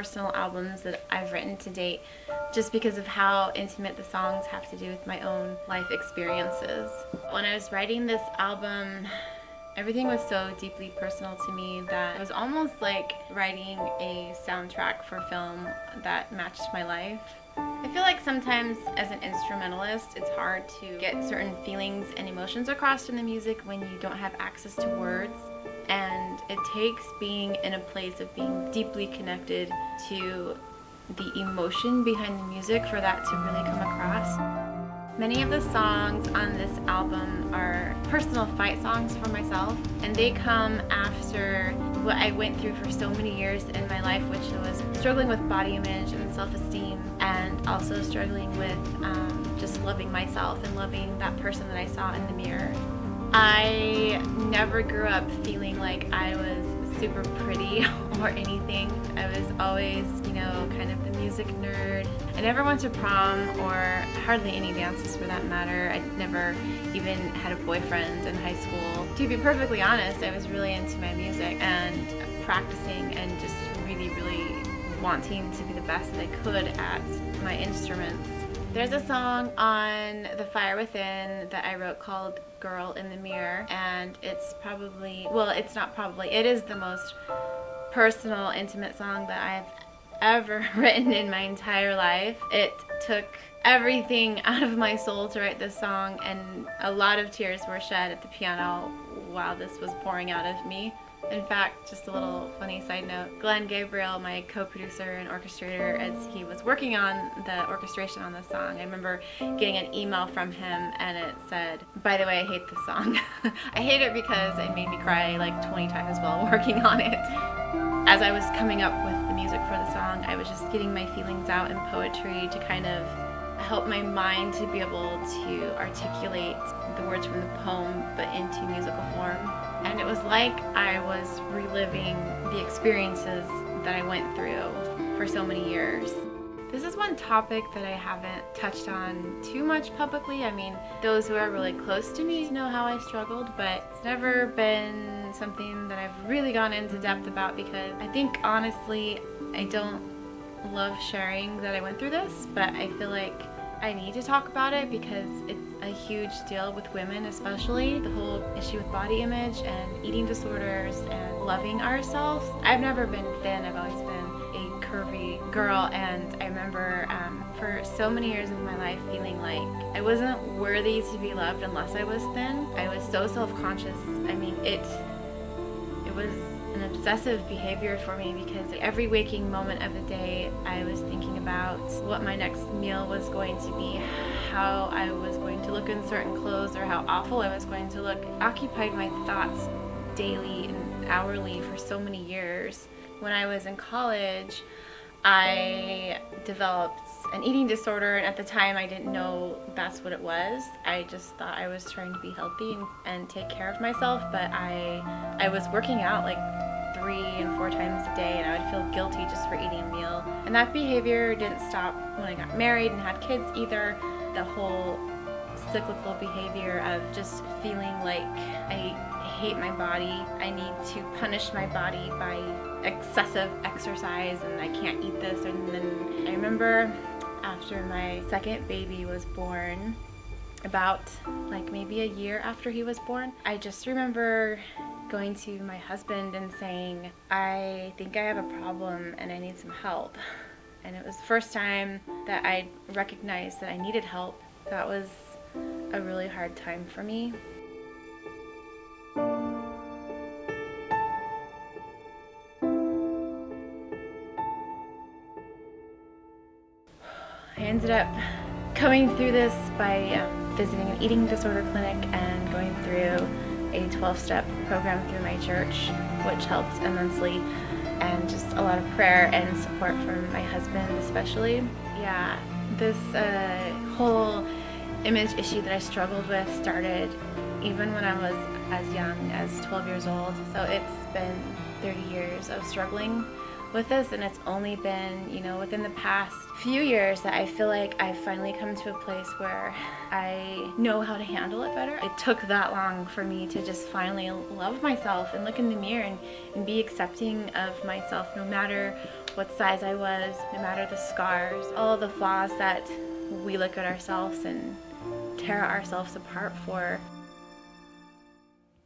personal albums that I've written to date, just because of how intimate the songs have to do with my own life experiences. When I was writing this album, everything was so deeply personal to me that it was almost like writing a soundtrack for film that matched my life. I feel like sometimes as an instrumentalist, it's hard to get certain feelings and emotions across in the music when you don't have access to words. And it takes being in a place of being deeply connected to the emotion behind the music for that to really come across. Many of the songs on this album are personal fight songs for myself, and they come after what I went through for so many years in my life, which was struggling with body image and self-esteem, and also struggling with just loving myself and loving that person that I saw in the mirror. I never grew up feeling like I was super pretty or anything. I was always, kind of the music nerd. I never went to prom or hardly any dances for that matter. I never even had a boyfriend in high school. To be perfectly honest, I was really into my music and practicing and just really, really wanting to be the best that I could at my instruments. There's a song on The Fire Within that I wrote called Girl in the Mirror, and it is the most personal, intimate song that I've ever written in my entire life. It took everything out of my soul to write this song, and a lot of tears were shed at the piano while this was pouring out of me. In fact, just a little funny side note, Glenn Gabriel, my co-producer and orchestrator, as he was working on the orchestration on this song, I remember getting an email from him and it said, "By the way, I hate this song." I hate it because it made me cry like 20 times while working on it. As I was coming up with the music for the song, I was just getting my feelings out in poetry to kind of help my mind to be able to articulate the words from the poem but into musical form. And it was like I was reliving the experiences that I went through for so many years. This is one topic that I haven't touched on too much publicly. I mean, those who are really close to me know how I struggled, but it's never been something that I've really gone into depth about because I think honestly I don't love sharing that I went through this, but I feel like I need to talk about it because it's a huge deal with women, especially the whole issue with body image and eating disorders and loving ourselves. I've never been thin, I've always been a curvy girl, and I remember for so many years of my life feeling like I wasn't worthy to be loved unless I was thin. I was so self-conscious. I mean, it was an obsessive behavior for me because every waking moment of the day I was thinking about what my next meal was going to be, how I was going to look in certain clothes, or how awful I was going to look. It occupied my thoughts daily and hourly for so many years. When I was in college, I developed an eating disorder, and at the time I didn't know that's what it was. I just thought I was trying to be healthy and take care of myself, but I was working out like 3 and 4 times a day, and I would feel guilty just for eating a meal. And that behavior didn't stop when I got married and had kids either. The whole cyclical behavior of just feeling like I hate my body, I need to punish my body by excessive exercise, and I can't eat this. And then I remember after my second baby was born, about like maybe a year after he was born, I just remember going to my husband and saying, "I think I have a problem and I need some help." And it was the first time that I recognized that I needed help. That was a really hard time for me. I ended up coming through this by visiting an eating disorder clinic and going through a 12-step program through my church, which helped immensely, and just a lot of prayer and support from my husband especially. Yeah, this whole image issue that I struggled with started even when I was as young as 12 years old. So it's been 30 years of struggling with this, and it's only been, within the past few years that I feel like I've finally come to a place where I know how to handle it better. It took that long for me to just finally love myself and look in the mirror and be accepting of myself no matter what size I was, no matter the scars, all of the flaws that we look at ourselves and tear ourselves apart for.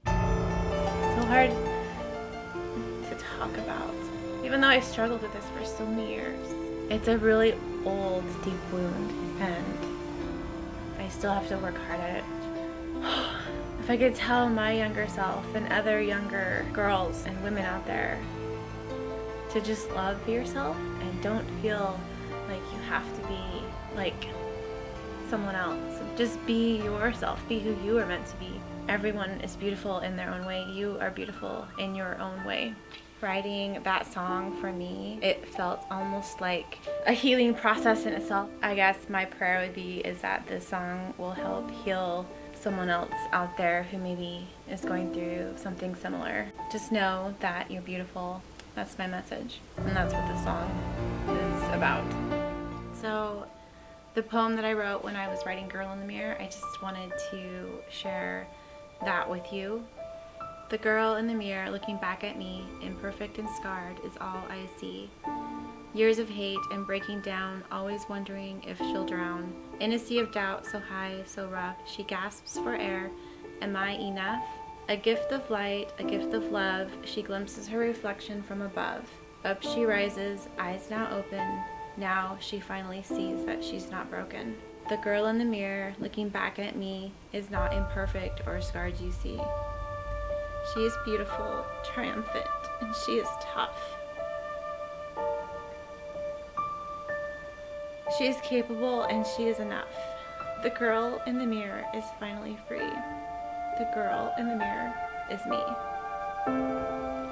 So hard to talk about, even though I struggled with this for so many years. It's a really old, deep wound, and I still have to work hard at it. If I could tell my younger self and other younger girls and women out there to just love yourself and don't feel like you have to be like someone else. Just be yourself. Be who you are meant to be. Everyone is beautiful in their own way. You are beautiful in your own way. Writing that song for me, it felt almost like a healing process in itself. I guess my prayer would be is that this song will help heal someone else out there who maybe is going through something similar. Just know that you're beautiful. That's my message, and that's what this song is about. So the poem that I wrote when I was writing Girl in the Mirror, I just wanted to share that with you. The girl in the mirror looking back at me, imperfect and scarred, is all I see. Years of hate and breaking down, always wondering if she'll drown. In a sea of doubt, so high, so rough, she gasps for air. Am I enough? A gift of light, a gift of love, she glimpses her reflection from above. Up she rises, eyes now open. Now she finally sees that she's not broken. The girl in the mirror, looking back at me, is not imperfect or scarred, you see. She is beautiful, triumphant, and she is tough. She is capable and she is enough. The girl in the mirror is finally free. The girl in the mirror is me.